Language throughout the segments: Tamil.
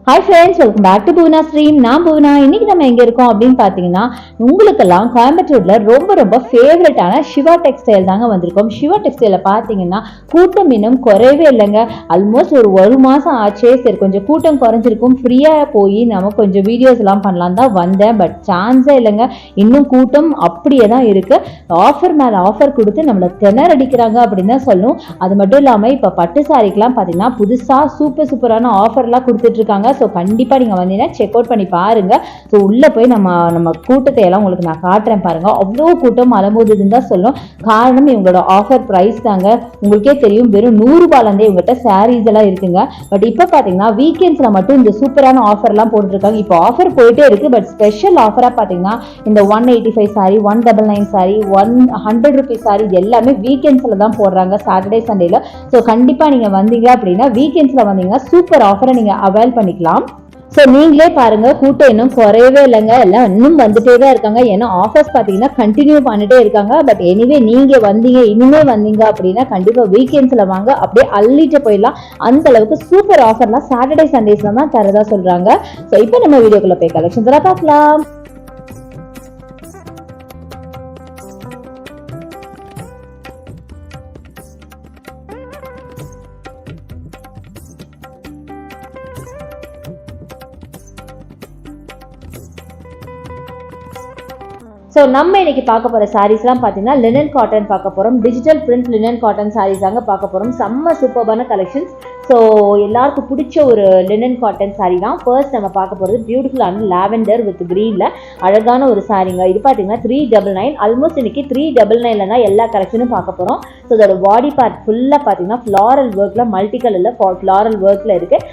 Hi friends, welcome back to Bhuvana stream. நான் புவனா. இன்னைக்கு நம்ம எங்க இருக்கோம் அப்படின்னு பாத்தீங்கன்னா, உங்களுக்கெல்லாம் கோயம்புத்தூர்ல ரொம்ப ரொம்ப ஃபேவரட்டான சிவா டெக்ஸ்டைல் தாங்க வந்திருக்கோம். சிவா டெக்ஸ்டைல பாத்தீங்கன்னா கூட்டம் இன்னும் குறையவே இல்லைங்க. ஆல்மோஸ்ட் ஒரு மாசம் ஆச்சே. சரி, கொஞ்சம் கூட்டம் குறைஞ்சிருக்கும், ஃப்ரீயா போய் நம்ம கொஞ்சம் வீடியோஸ் எல்லாம் பண்ணலாம் தான் வந்தேன். பட் சான்ஸே இல்லைங்க, இன்னும் கூட்டம் அப்படியே தான் இருக்கு. ஆஃபர் மேல ஆஃபர் கொடுத்து நம்மளை திணறடிக்கிறாங்க அப்படின்னு தான் சொல்லணும். அது மட்டும் இல்லாம இப்ப பட்டு சாரிக்கெல்லாம் பாத்தீங்கன்னா புதுசா சூப்பரான ஆஃபர்லாம் கொடுத்துட்டு இருக்காங்க. ஸோ கண்டிப்பாக நீங்கள் வந்தீங்கன்னா செக் அவுட் பண்ணி பாருங்கள். ஸோ உள்ளே போய் நம்ம கூட்டத்தை எல்லாம் உங்களுக்கு நான் காட்டுறேன் பாருங்கள். அவ்வளோ கூட்டம் அலமோதுன்னு தான் சொல்லணும். காரணம் இவங்களோட ஆஃபர் ப்ரைஸ் தாங்க. உங்களுக்கே தெரியும், வெறும் 100 ரூபாயிலேருந்தே இவங்ககிட்ட சாரீஸ் எல்லாம் இருக்குங்க. பட் இப்போ பார்த்தீங்கன்னா வீக்கெண்ட்ஸில் மட்டும் இந்த சூப்பரான ஆஃபர்லாம் போட்டுருக்காங்க. இப்போ ஆஃபர் போயிட்டே இருக்கு. பட் ஸ்பெஷல் ஆஃபராக பார்த்தீங்கன்னா இந்த 185 சாரி, 199 சாரி, 100 ருபீஸ் சாரி, இது எல்லாமே வீக்கெண்ட்ஸில் தான் போடுறாங்க, சாட்டர்டே சண்டேல. ஸோ கண்டிப்பாக நீங்கள் வந்தீங்க அப்படின்னா வீக்கெண்ட்ஸில் வந்தீங்கன்னா சூப்பர் ஆஃபரை நீங்கள் அவைல் பண்ணிக்கலாம். ஸோ நீங்களே பாருங்க, கூட்டம் இன்னும் குறையவே இல்லைங்க, எல்லாம் இன்னும் வந்துட்டே தான் இருக்காங்க. ஏன்னா ஆஃபர்ஸ் பார்த்தீங்கன்னா கண்டினியூ பண்ணிட்டே இருக்காங்க. பட் எனிவே நீங்க இனிமே வந்தீங்க அப்படின்னா கண்டிப்பா வீக்கெண்ட்ஸ்ல வாங்க, அப்படியே அள்ளிட்டு போயிடலாம். அந்த அளவுக்கு சூப்பர் ஆஃபர்லாம் சாட்டர்டே சண்டேஸ்ல தான் தரதா சொல்றாங்க. ஸோ இப்போ நம்ம வீடியோக்குள்ள போய் கலெக்ஷன்ஸ் எல்லாம் பார்க்கலாம். ஸோ நம்ம இன்னைக்கு பார்க்க போகிற சாரீஸ்லாம் பார்த்தீங்கன்னா லினன் காட்டன் பார்க்க போகிறோம். Digital print linen cotton saris தாங்க பார்க்க போகிறோம். செம்ம சூப்பரான கலெக்ஷன்ஸ். ஸோ எல்லாருக்கும் பிடிச்ச ஒரு லினன் காட்டன் சாரீ தான் ஃபர்ஸ்ட் நம்ம பார்க்க போகிறது. பியூட்டிஃபுல்லான லாவெண்டர் வித் க்ரீனில் அழகான ஒரு சாரீங்க. இது பார்த்தீங்கன்னா 399. ஆல்மோஸ்ட் இன்னைக்கு 399 தான் எல்லா கலெக்ஷனும் பார்க்க போகிறோம். ஸோ இதோட பாடி பார்ட் ஃபுல்லாக பார்த்தீங்கன்னா ஃப்ளாரல் ஒர்க்கில், மல்டி கலரில் ஃப்ளாரல் ஒர்க்கில் இருக்குது.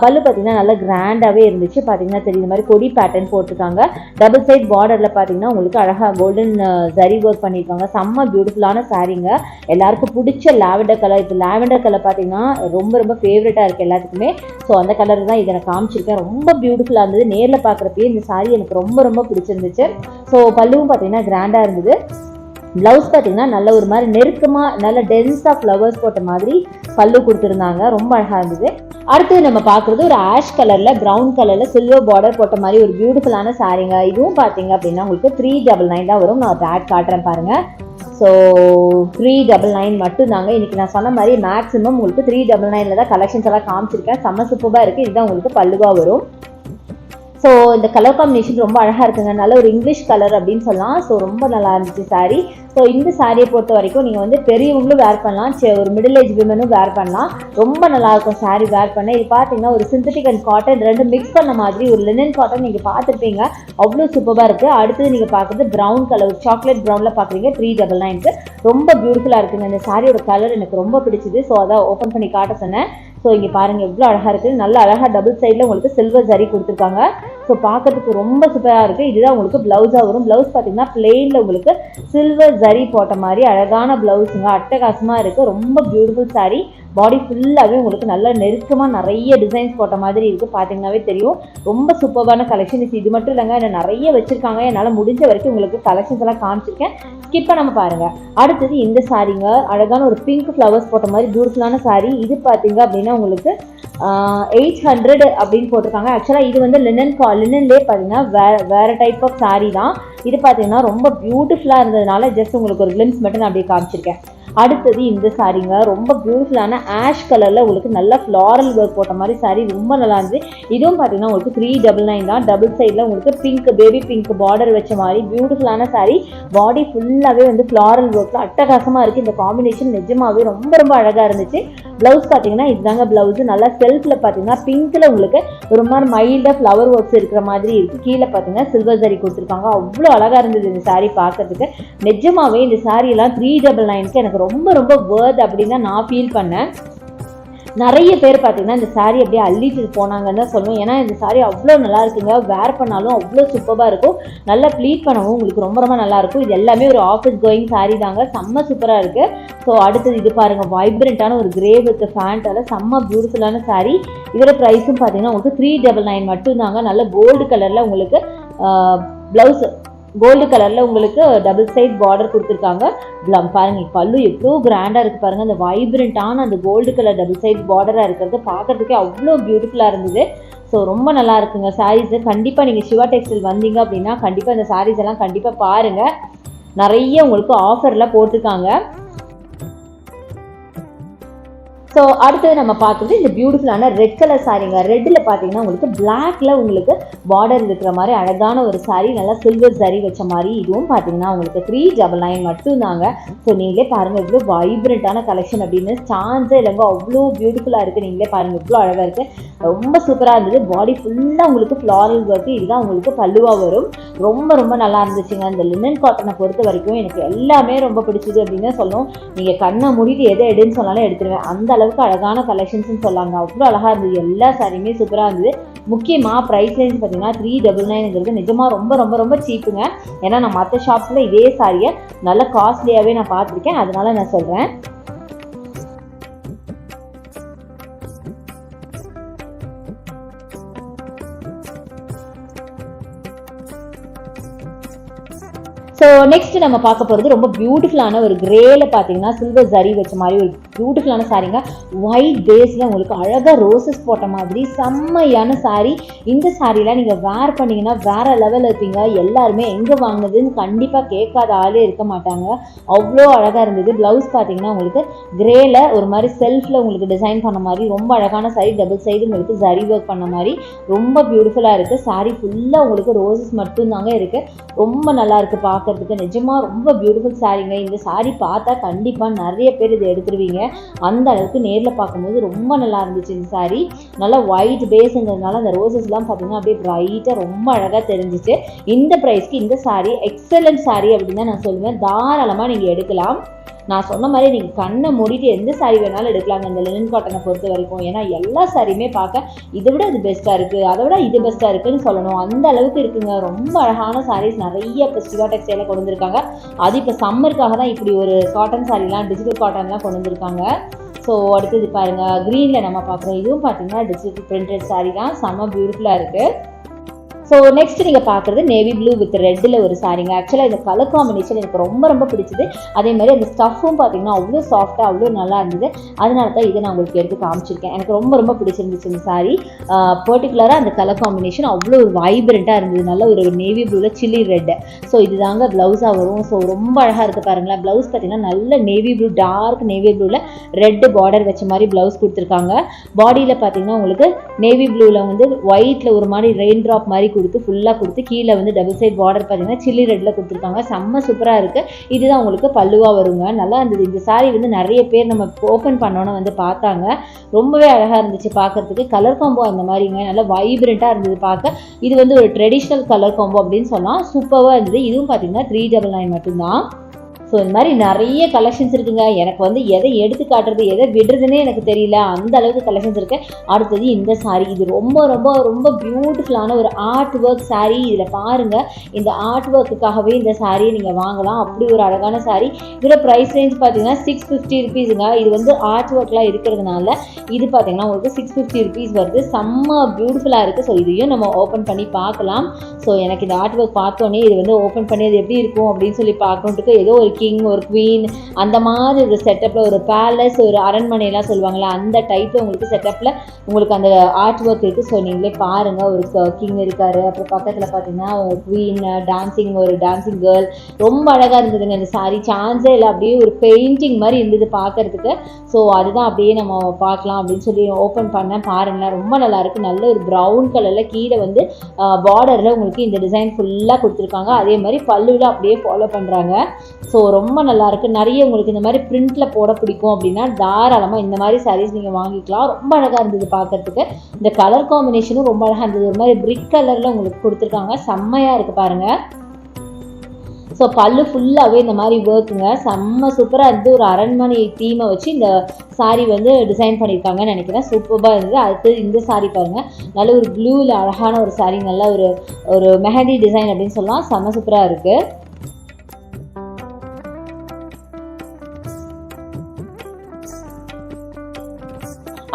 பல்லு பார்த்தீங்கன்னா நல்லா கிராண்டாகவே இருந்துச்சு. பார்த்தீங்கன்னா தெரியுற மாதிரி கொடி பேட்டர்ன் போட்டிருக்காங்க. டபுள் சைட் பார்டரில் பார்த்தீங்கன்னா உங்களுக்கு அழகாக கோல்டன் ஜரி ஒர்க் பண்ணியிருக்காங்க. செம்ம பியூட்டிஃபுல்லான சாரீங்க. எல்லாருக்கும் பிடிச்ச லாவெண்டர் கலர். இப்போ லாவெண்டர் கலர் பார்த்தீங்கன்னா ரொம்ப ஃபேவரட்டாக இருக்குது எல்லாத்துக்குமே. ஸோ அந்த கலர் தான் இதை நான் காமிச்சிருக்கேன். ரொம்ப பியூட்டிஃபுல்லாக இருந்தது. நேரில் பார்க்குறப்பே இந்த சாரீ எனக்கு ரொம்ப பிடிச்சிருந்துச்சு. ஸோ பல்லுவும் பார்த்தீங்கன்னா கிராண்டாக இருந்தது. ப்ளவுஸ் பார்த்தீங்கன்னா நல்ல ஒரு மாதிரி நெருக்கமாக நல்ல டென்ஸாக ஃப்ளவர்ஸ் போட்ட மாதிரி பல்லு கொடுத்துருந்தாங்க. ரொம்ப அழகாக இருந்தது. அடுத்தது நம்ம பார்க்குறது ஒரு ஆஷ் கலரில் ப்ரௌன் கலரில் சில்வர் பார்டர் போட்ட மாதிரி ஒரு பியூட்டிஃபுல்லான சாரீங்க. இதுவும் பார்த்தீங்க அப்படின்னா உங்களுக்கு 399 தான் வரும். நான் ஆட் காட்டுறேன் பாருங்கள். ஸோ 399 மட்டும் தாங்க. இன்றைக்கி நான் சொன்ன மாதிரி மேக்ஸிமம் உங்களுக்கு 399 தான் கலெக்ஷன்ஸ் எல்லாம் காமிச்சிருக்கேன். செம்ம சூப்பராக இருக்குது. இதுதான் உங்களுக்கு பல்லுவாக வரும். ஸோ இந்த கலர் காம்பினேஷன் ரொம்ப அழகாக இருக்குங்க. நல்ல ஒரு இங்கிலீஷ் கலர் அப்படின்னு சொல்லலாம். ஸோ ரொம்ப நல்லா இருந்துச்சு சாரீ. ஸோ இந்த சாரியை பொறுத்த வரைக்கும் நீங்கள் வந்து பெரியவங்களும் வேர் பண்ணலாம், ஒரு மிடில் ஏஜ் விமனும் வேர் பண்ணலாம். ரொம்ப நல்லாயிருக்கும் சாரீ வேர் பண்ண. இது பார்த்தீங்கன்னா ஒரு சிந்தட்டிக் அண்ட் காட்டன் ரெண்டு மிக்ஸ் பண்ண மாதிரி ஒரு லினன் காட்டன் நீங்கள் பார்த்துருப்பீங்க. அவ்வளோ சூப்பராக இருக்குது. அடுத்தது நீங்கள் பார்க்குறது ப்ரௌன் கலர், சாக்லேட் ப்ரௌனில் பார்க்குறீங்க. 399 ரொம்ப பியூட்டிஃபுல்லாக இருக்குங்க. இந்த சாரியோட கலர் எனக்கு ரொம்ப பிடிச்சிது. ஸோ அதான் ஓப்பன் பண்ணி காட்ட சொன்னேன். ஸோ இங்கே பாருங்கள் எவ்வளோ அழகாக இருக்குது. நல்ல அழகாக டபுள் சைடில் உங்களுக்கு சில்வர் ஜரி கொடுத்துருக்காங்க. ஸோ பார்க்கறதுக்கு ரொம்ப சூப்பராக இருக்குது. இதுதான் உங்களுக்கு ப்ளவுஸாக வரும். ப்ளவுஸ் பார்த்தீங்கன்னா பிளெயினில் உங்களுக்கு சில்வர் ஜரி போட்ட மாதிரி அழகான ப்ளவுஸுங்க. அட்டகாசமாக இருக்குது. ரொம்ப பியூட்டிஃபுல் சாரீ. பாடி ஃபுல்லாகவே உங்களுக்கு நல்ல நெருக்கமாக நிறைய டிசைன்ஸ் போட்ட மாதிரி இருக்குது. பார்த்தீங்கன்னாவே தெரியும். ரொம்ப சூப்பரான கலெக்ஷன். இது மட்டும் இல்லைங்க, என்ன நிறைய வச்சுருக்காங்க. என்னால் முடிஞ்ச வரைக்கும் உங்களுக்கு கலெக்ஷன்ஸ் எல்லாம் காமிச்சிருக்கேன். ஸ்கிப் பண்ணாமல் பாருங்கள். அடுத்தது இந்த சாரீங்க அழகான ஒரு பிங்க் ஃப்ளவர்ஸ் போட்ட மாதிரி பியூட்டிஃபுல்லான சாரீ. இது பார்த்தீங்க அப்படின்னா உங்களுக்கு 800 அப்படின்னு போட்டிருக்காங்க. ஆக்சுவலாக இது வந்து லினன்லேயே பார்த்தீங்கன்னா வேறு டைப் ஆஃப் சாரீ தான். இது பார்த்தீங்கன்னா ரொம்ப பியூட்டிஃபுல்லாக இருந்ததுனால ஜஸ்ட் உங்களுக்கு ஒரு கிளிம்ஸ் மட்டும் நான் அப்படியே காமிச்சிருக்கேன். அடுத்தது இந்த சாரீங்க ரொம்ப பியூட்டிஃபுல்லான ஆஷ் கலரில் உங்களுக்கு நல்ல ஃப்ளாரல் ஒர்க் போட்ட மாதிரி சாரீ. ரொம்ப நல்லா இருந்துச்சு. இதுவும் பார்த்தீங்கன்னா உங்களுக்கு 399 தான். டபுள் சைடில் உங்களுக்கு பிங்க், பேபி பிங்க் பார்டர் வச்ச மாதிரி பியூட்டிஃபுல்லான சாரீ. பாடி ஃபுல்லாகவே வந்து ஃப்ளாரல் ஒர்க்கில் அட்டகாசமாக இருக்குது. இந்த காம்பினேஷன் நிஜமாகவே ரொம்ப அழகாக இருந்துச்சு. ப்ளவுஸ் பார்த்தீங்கன்னா இதுதாங்க ப்ளவுஸு. நல்லா செல்ஃபில் பார்த்தீங்கன்னா பிங்க்கில் உங்களுக்கு ஒரு மாதிரி மைல்டாக ஃப்ளவர் ஒர்க்ஸ் இருக்கிற மாதிரி இருக்குது. கீழே பார்த்தீங்கன்னா சில்வர் ஜரி கொடுத்துருக்காங்க. அவ்வளோ அழகாக இருந்தது இந்த சாரீ பார்க்கறதுக்கு. நிஜமாகவே இந்த சாரீலாம் 399க்கு எனக்கு ரொம்ப வர்த் அப்படின்னு தான் நான் ஃபீல் பண்ணேன். நிறைய பேர் பார்த்தீங்கன்னா இந்த சாரீ அப்படியே அள்ளிட்டு போனாங்கன்னு தான் சொல்லுவோம். ஏன்னா இந்த சாரீ அவ்வளோ நல்லா இருக்குங்க. வேர் பண்ணாலும் அவ்வளோ சூப்பராக இருக்கும். நல்லா ப்ளீட் பண்ணவும் உங்களுக்கு ரொம்ப நல்லாயிருக்கும். இது எல்லாமே ஒரு ஆஃபீஸ் கோயிங் சாரீ தாங்க. செம்ம சூப்பராக இருக்குது. ஸோ அடுத்தது இது பாருங்கள், வைப்ரண்ட்டான ஒரு கிரே வித் ஃபேண்டால் செம்ம பியூட்டிஃபுல்லான சாரீ. இதோட ப்ரைஸும் பார்த்தீங்கன்னா உங்களுக்கு 399 மட்டும் தாங்க. நல்ல கோல்டு கலரில் உங்களுக்கு ப்ளவுஸ் கோல்டு கலரில் உங்களுக்கு டபுள் சைட் பார்டர் கொடுத்துருக்காங்க. பாருங்கள் பல்லு எவ்வளோ கிராண்டாக இருக்குது பாருங்கள். அந்த வைப்ரண்ட்டான அந்த கோல்டு கலர் டபுள் சைட் பார்டராக இருக்கிறது பார்க்குறதுக்கே அவ்வளோ பியூட்டிஃபுல்லாக இருந்தது. ஸோ ரொம்ப நல்லா இருக்குங்க சாரீஸு. கண்டிப்பாக நீங்கள் சிவா டெக்ஸ்டைல் வந்தீங்க அப்படின்னா கண்டிப்பாக இந்த சாரீஸ் எல்லாம் கண்டிப்பாக பாருங்கள். நிறைய உங்களுக்கு ஆஃபரில் போட்டிருக்காங்க. ஸோ அடுத்தது நம்ம பார்க்குறது இந்த பியூட்டிஃபுல்லான ரெட் கலர் சாரீங்க. ரெட்டில் பார்த்தீங்கன்னா உங்களுக்கு பிளாக்ல உங்களுக்கு பார்டர் இருக்கிற மாதிரி அழகான ஒரு சாரீ, நல்லா சில்வர் சரி வச்ச மாதிரி. இதுவும் பார்த்தீங்கன்னா உங்களுக்கு 399 மட்டும்தாங்க. ஸோ நீங்களே பாருங்கள் இவ்வளோ வைப்ரண்ட்டான கலெக்ஷன் அப்படின்னு சான்ஸே இல்லைங்க. அவ்வளோ பியூட்டிஃபுல்லாக இருக்குது. நீங்களே பாருங்கள் இவ்வளோ அழகாக இருக்குது. ரொம்ப சூப்பராக இருந்தது. பாடி ஃபுல்லாக உங்களுக்கு ஃப்ளாரல் ஒர்க்கு. இதுதான் உங்களுக்கு பல்லுவாக வரும். ரொம்ப ரொம்ப நல்லா இருந்துச்சுங்க. இந்த லினன் காட்டனை பொறுத்த வரைக்கும் எனக்கு எல்லாமே ரொம்ப பிடிச்சது அப்படின்னு சொல்லணும். நீங்கள் கண்ணை மூடிட்டு எதை எடுன்னு சொன்னாலும் எடுத்துருவேன். அந்த அளவுக்கு அழகான கலெக்ஷன்ஸ்னு சொல்லாங்க. அவ்வளோ அழகாக இருந்தது. எல்லா சாரியுமே சூப்பராக இருந்தது. முக்கியமாக ப்ரைஸ் ரேஞ்ச் பார்த்தீங்கன்னா 399ங்கிறது நிஜமாக ரொம்ப ரொம்ப ரொம்ப சீப்புங்க. ஏன்னா நான் மற்ற ஷாப்ஸில் இதே சாரியை நல்ல காஸ்ட்லியாகவே நான் பார்த்துருக்கேன். அதனால நான் சொல்கிறேன். ஸோ நெக்ஸ்ட் நம்ம பார்க்க போகிறது ரொம்ப பியூட்டிஃபுல்லான ஒரு கிரேல பார்த்தீங்கன்னா சில்வர் ஜரி வச்ச மாதிரி ஒரு பியூட்டிஃபுல்லான சாரீங்க. ஒயிட் பேஸில் உங்களுக்கு அழகாக ரோசஸ் போட்ட மாதிரி செம்மையான சாரீ. இந்த சாரீலாம் நீங்கள் வேர் பண்ணிங்கன்னா வேறு லெவலில் இருப்பீங்க. எல்லாருமே எங்கே வாங்குனதுன்னு கண்டிப்பாக கேட்காத ஆளே இருக்க மாட்டாங்க. அவ்வளோ அழகாக இருந்தது. ப்ளவுஸ் பார்த்தீங்கன்னா உங்களுக்கு கிரேல ஒரு மாதிரி செல்ஃபில் உங்களுக்கு டிசைன் பண்ண மாதிரி ரொம்ப அழகான சாரீ. டபுள் சைடு உங்களுக்கு ஜரி ஒர்க் பண்ண மாதிரி ரொம்ப பியூட்டிஃபுல்லாக இருக்குது. சாரீ ஃபுல்லாக உங்களுக்கு ரோசஸ் மட்டும்தாங்க இருக்குது. ரொம்ப நல்லா இருக்குது பார்க்க. நிஜமா ரொம்ப பியூட்டிஃபுல் சாரீங்க. இந்த சாரீ பார்த்தா கண்டிப்பா நிறைய பேர் இதை எடுத்துருவீங்க. அந்த அளவுக்கு நேரில் பார்க்கும்போது ரொம்ப நல்லா இருந்துச்சு. இந்த சாரீ நல்லா ஒயிட் பேஸுங்கிறதுனால அந்த ரோசஸ்லாம் பார்த்தீங்கன்னா அப்படியே பிரைட்டாக ரொம்ப அழகாக தெரிஞ்சிச்சு. இந்த ப்ரைஸ்க்கு இந்த சாரீ எக்ஸலண்ட் சாரீ அப்படின்னு தான் நான் சொல்லுவேன். தாராளமாக நீங்கள் எடுக்கலாம். நான் சொன்ன மாதிரி நீங்கள் கண்ணை மூடிட்டு எந்த சாரீ வேணாலும் எடுக்கலாங்க இந்த லினன் காட்டனை பொறுத்த வரைக்கும். ஏன்னா எல்லா சாரியுமே பார்க்க இதை விட இது பெஸ்ட்டாக இருக்குது, அதை விட இது பெஸ்ட்டாக இருக்குதுன்னு சொல்லணும். அந்த அளவுக்கு இருக்குங்க. ரொம்ப அழகான சாரீஸ் நிறைய இப்போ சிவா டெக்ஸ்டைலில் கொண்டு வந்திருக்காங்க. அது இப்போ சம்மருக்காக தான் இப்படி ஒரு காட்டன் சாரீலாம் டிஜிட்டல் காட்டன்லாம் கொண்டு வந்திருக்காங்க. ஸோ அடுத்தது பாருங்கள் க்ரீனில் நம்ம பார்க்குறோம். இதுவும் பார்த்தீங்கன்னா டிஜிட்டல் பிரிண்டட் சாரீ தான். செம்ம பியூட்டிஃபுல்லாக இருக்குது. ஸோ நெக்ஸ்ட் நீங்கள் பார்க்குறது நேவி ப்ளூ வித் ரெட்டில் ஒரு சாரீங்க. ஆக்சுவலாக இந்த கலர் காம்பினேஷன் எனக்கு ரொம்ப ரொம்ப பிடிச்சது. அதே மாதிரி அந்த ஸ்டஃப்பும் பார்த்தீங்கன்னா அவ்வளோ சாஃப்டாக அவ்வளோ நல்லா இருந்தது. அதனால தான் இதை நான் உங்களுக்கு எடுத்து காமிச்சிருக்கேன். எனக்கு ரொம்ப ரொம்ப பிடிச்சிருந்துச்சு இந்த சாரீ. பர்டிகுலராக அந்த கலர் காம்பினேஷன் அவ்வளோ ஒரு வைப்ரண்ட்டாக இருந்தது. நல்ல ஒரு நேவி ப்ளூவில் சில்லி ரெட். ஸோ இதுதாங்க ப்ளவுஸாக வரும். ஸோ ரொம்ப அழகாக இருக்குது பாருங்களேன். ப்ளவுஸ் பார்த்தீங்கன்னா நல்ல நேவி ப்ளூ, டார்க் நேவி ப்ளூவில் ரெட்டு பார்டர் வச்ச மாதிரி ப்ளவுஸ் கொடுத்துருக்காங்க. பாடியில் பார்த்தீங்கன்னா உங்களுக்கு நேவி ப்ளூவில் வந்து ஒயிட்டில் ஒரு மாதிரி ரெயின் ட்ராப் மாதிரி கொடுத்து ஃபுல்லாக கொடுத்து கீழே வந்து டபுள் சைட் பார்டர் பார்த்தீங்கன்னா சில்லி ரெட்டில் கொடுத்துருக்காங்க. செம்ம சூப்பராக இருக்குது. இதுதான் உங்களுக்கு பல்லுவாக வருங்க. நல்லா இருந்தது. இந்த சாரீ வந்து நிறைய பேர் நம்ம ஓப்பன் பண்ணோன்னு வந்து பார்த்தாங்க. ரொம்பவே அழகாக இருந்துச்சு பார்க்கறதுக்கு. கலர் காம்போ அந்த மாதிரிங்க நல்லா வைப்ரண்ட்டாக இருந்தது பார்க்க. இது வந்து ஒரு ட்ரெடிஷ்னல் கலர் காம்போ அப்படின்னு சொன்னால் சூப்பராக இருந்தது. இதுவும் பார்த்தீங்கன்னா 399 மட்டும்தான். ஸோ இந்த மாதிரி நிறைய கலெக்ஷன்ஸ் இருக்குங்க. எனக்கு வந்து எதை எடுத்து காட்டுறது எதை விடுறதுன்னே எனக்கு தெரியல. அந்த அளவுக்கு கலெக்ஷன்ஸ் இருக்குது. அடுத்தது இந்த சாரீ. இது ரொம்ப ரொம்ப ரொம்ப பியூட்டிஃபுல்லான ஒரு ஆர்ட் ஒர்க் சாரீ. இதில் பாருங்கள், இந்த ஆர்ட் ஒர்க்குக்காகவே இந்த சாரியை நீங்கள் வாங்கலாம். அப்படி ஒரு அழகான சாரீ. இதில் ப்ரைஸ் ரேஞ்ச் பார்த்தீங்கன்னா 650 ருபீஸுங்க. இது வந்து ஆர்ட் ஒர்க்லாம் இருக்கிறதுனால இது பார்த்தீங்கன்னா உங்களுக்கு 650 ருபீஸ் வருது. செம்ம பியூட்டிஃபுல்லாக இருக்குது. ஸோ இதையும் நம்ம ஓப்பன் பண்ணி பார்க்கலாம். ஸோ எனக்கு இந்த ஆர்ட் ஒர்க் பார்த்தோன்னே இது வந்து ஓப்பன் பண்ணி அது எப்படி இருக்கும் அப்படின்னு சொல்லி பார்க்கணுன்ட்டு ஏதோ ஒரு கிங் ஒரு குவீன் அந்த மாதிரி ஒரு செட்டப்பில் ஒரு பேலஸ் ஒரு அரண்மனைலாம் சொல்லுவாங்களே அந்த டைப்பில் உங்களுக்கு செட்டப்பில் உங்களுக்கு அந்த ஆர்ட் ஒர்க் இருக்குது. ஸோ நீங்களே பாருங்கள். ஒரு கிங் இருக்கார், அப்புறம் பக்கத்தில் பார்த்தீங்கன்னா ஒரு குவீன் டான்சிங் ஒரு டான்சிங் கேர்ள். ரொம்ப அழகாக இருந்ததுங்க இந்த சாரீ. சான்ஸே இல்லை, அப்படியே ஒரு பெயிண்டிங் மாதிரி இருந்தது பார்க்கறதுக்கு. ஸோ அதுதான் அப்படியே நம்ம பார்க்கலாம் அப்படின்னு சொல்லி ஓப்பன் பண்ணேன். பாருங்களேன், ரொம்ப நல்லாயிருக்கு. நல்ல ஒரு ப்ரௌன் கலரில் கீழே வந்து பார்டரில் உங்களுக்கு இந்த டிசைன் ஃபுல்லாக கொடுத்துருக்காங்க. அதே மாதிரி பல்லுவில் அப்படியே ஃபாலோ பண்ணுறாங்க. ஸோ ரொம்ப நல்லாயிருக்கு. நிறைய உங்களுக்கு இந்த மாதிரி பிரிண்டில் போட பிடிக்கும் அப்படின்னா தாராளமாக இந்த மாதிரி சாரீஸ் நீங்கள் வாங்கிக்கலாம். ரொம்ப அழகாக இருந்தது பார்க்கறதுக்கு. இந்த கலர் காம்பினேஷனும் ரொம்ப அழகாக இருந்தது. ஒரு மாதிரி பிரிக் கலரில் உங்களுக்கு கொடுத்துருக்காங்க. செம்மையாக இருக்குது பாருங்கள். ஸோ பல்லு ஃபுல்லாகவே இந்த மாதிரி ஒர்க்குங்க. செம்ம சூப்பராக இருந்து ஒரு அரண்மனை தீமை வச்சு இந்த சாரீ வந்து டிசைன் பண்ணியிருக்காங்கன்னு நினைக்கிறேன். சூப்பராக இருந்தது. அடுத்து இந்த சாரீ பாருங்கள். நல்ல ஒரு ப்ளூவில் அழகான ஒரு சாரீ. நல்ல ஒரு மெஹந்தி டிசைன் அப்படின்னு சொல்லலாம். செம்ம சூப்பராக இருக்குது.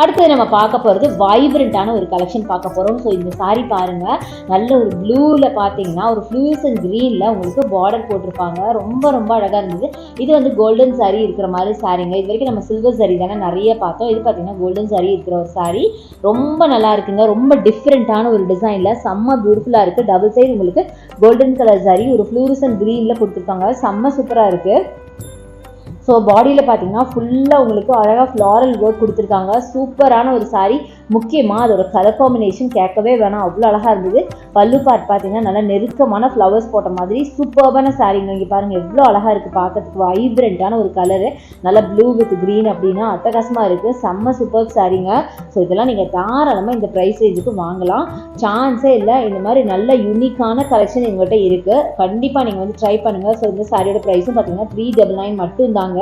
அடுத்தது நம்ம பார்க்க போகிறது வைப்ரண்ட்டான ஒரு கலெக்ஷன் பார்க்க போகிறோம். ஸோ இந்த சாரீ பாருங்கள், நல்ல ஒரு ப்ளூவில் பார்த்தீங்கன்னா ஒரு ஃப்ளூசன் க்ரீனில் உங்களுக்கு பார்டர் போட்டிருப்பாங்க. ரொம்ப ரொம்ப அழகாக இருந்தது. இது வந்து கோல்டன் சாரீ இருக்கிற மாதிரி சாரீங்க. இது வரைக்கும் நம்ம சில்வர் சாரீ தானே நிறைய பார்த்தோம். இது பார்த்தீங்கன்னா கோல்டன் சாரீ இருக்கிற ஒரு சாரீ ரொம்ப நல்லா இருக்குங்க. ரொம்ப டிஃப்ரெண்ட்டான ஒரு டிசைனில் செம்ம பியூட்டிஃபுல்லாக இருக்குது. டபுள் சைடு உங்களுக்கு கோல்டன் கலர் சாரீ ஒரு ஃப்ளூசன் க்ரீனில் கொடுத்துருக்காங்க. செம்ம சூப்பராக இருக்குது. ஸோ பாடியில் பார்த்தீங்கன்னா ஃபுல்லாக உங்களுக்கு அழகாக ஃப்ளாரல் ஒர்க் கொடுத்துருக்காங்க. சூப்பரான ஒரு சாரீ. முக்கியமாக அதோட கலர் காம்பினேஷன் கேட்கவே வேணாம், அவ்வளோ அழகாக இருந்தது. பல்லு பார்ட் பார்த்தீங்கன்னா நல்லா நெருக்கமான ஃப்ளவர்ஸ் போட்ட மாதிரி சூப்பர்பான சாரீங்க. இங்கே பாருங்கள் எவ்வளோ அழகாக இருக்குது, பார்க்கறதுக்கு வைப்ரண்ட்டான ஒரு கலரு. நல்லா ப்ளூ வித் க்ரீன் அப்படின்னா அட்டகாசமாக இருக்குது. செம்ம சூப்பர் சாரீங்க. ஸோ இதெல்லாம் நீங்கள் தாராளமாக இந்த ப்ரைஸ் ரேஞ்சுக்கு வாங்கலாம், சான்ஸே இல்லை. இந்த மாதிரி நல்ல யூனிக்கான கலெக்ஷன் எங்கள்கிட்ட இருக்குது. கண்டிப்பாக நீங்கள் வந்து ட்ரை பண்ணுங்கள். ஸோ இந்த சாரியோட ப்ரைஸும் பார்த்தீங்கன்னா 399 மட்டும்தாங்க.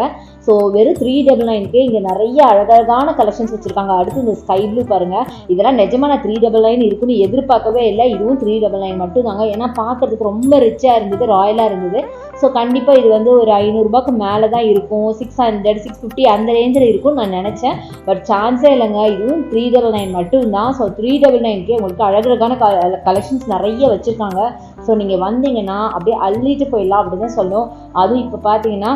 ஸோ வெறும் 399க்கே இங்கே நிறைய அழகழகான கலெக்ஷன்ஸ் வச்சுருக்காங்க. அடுத்து இந்த ஸ்கை ப்ளூ பாருங்கள், இதெல்லாம் நிஜமாக நான் 399 இருக்குன்னு எதிர்பார்க்கவே இல்லை. இதுவும் 399 மட்டும் தாங்க. ஏன்னா பார்க்கறதுக்கு ரொம்ப ரிச்சாக இருந்தது, ராயலாக இருந்தது. ஸோ கண்டிப்பாக இது வந்து ஒரு 500 ரூபாய்க்கு மேலே தான் இருக்கும். 600 650 அந்த ரேஞ்சில் இருக்கும்னு நான் நினச்சேன். பட் சான்ஸே இல்லைங்க, இதுவும் 399 மட்டும்தான். ஸோ 399க்கே உங்களுக்கு அழகழகான கலெக்ஷன்ஸ் நிறைய வச்சுருக்காங்க. ஸோ நீங்கள் வந்தீங்கன்னா அப்படியே அள்ளிட்டு போயிடலாம் அப்படின்னு தான் சொல்லணும். அதுவும் இப்போ பார்த்தீங்கன்னா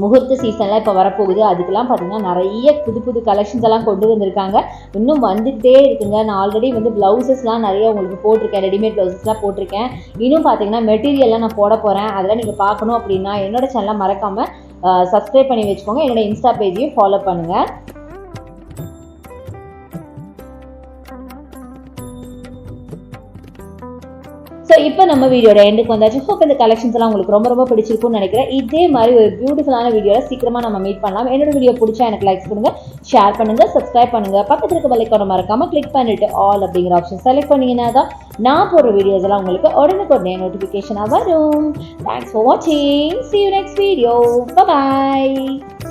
முகூர்த்த சீசன்லாம் இப்போ வரப்போகுது. அதுக்கெல்லாம் பார்த்தீங்கன்னா நிறைய புது புது கலெக்ஷன்ஸ் எல்லாம் கொண்டு வந்திருக்காங்க. இன்னும் வந்துகிட்டே இருக்குங்க. நான் ஆல்ரெடி வந்து ப்ளவுசஸ்லாம் நிறைய உங்களுக்கு போட்டிருக்கேன், ரெடிமேட் ப்ளவுசஸ்லாம் போட்டிருக்கேன். இன்னும் பார்த்தீங்கன்னா மெட்டீரியல்லாம் நான் போட போகிறேன். அதெல்லாம் நீங்கள் பார்க்கணும் அப்படின்னா என்னோட சேனலை மறக்காமல் சப்ஸ்கிரைப் பண்ணி வச்சுக்கோங்க. என்னோட இன்ஸ்டா பேஜையும் ஃபாலோ பண்ணுங்கள். ஸோ இப்போ நம்ம வீடியோட எண்டுக்கு வந்தாச்சு. ஹோப் இந்த கலெக்ஷன்ஸ் எல்லாம் உங்களுக்கு ரொம்ப ரொம்ப பிடிச்சிருக்கும்னு நினைக்கிறேன். இதே மாதிரி ஒரு பியூட்டிஃபுல்லான வீடியோவில் சீக்கிரமாக நம்ம மீட் பண்ணலாம். என்னோட வீடியோ பிடிச்சா எனக்கு லைக்ஸ் கொடுங்க, ஷேர் பண்ணுங்கள், சப்ஸ்கிரைப் பண்ணுங்கள். பக்கத்தில் இருக்க பெல் ஐகானை மறக்காமல் கிளிக் பண்ணிட்டு ஆல் அப்படிங்கிற ஆப்ஷன் செலக்ட் பண்ணிங்கன்னா தான் நான் போடுற வீடியோஸ் எல்லாம் உங்களுக்கு உடனுக்குடனே நோட்டிஃபிகேஷனாக வரும். தேங்க்ஸ் ஃபார் வாட்சிங். See you next video. Bye bye.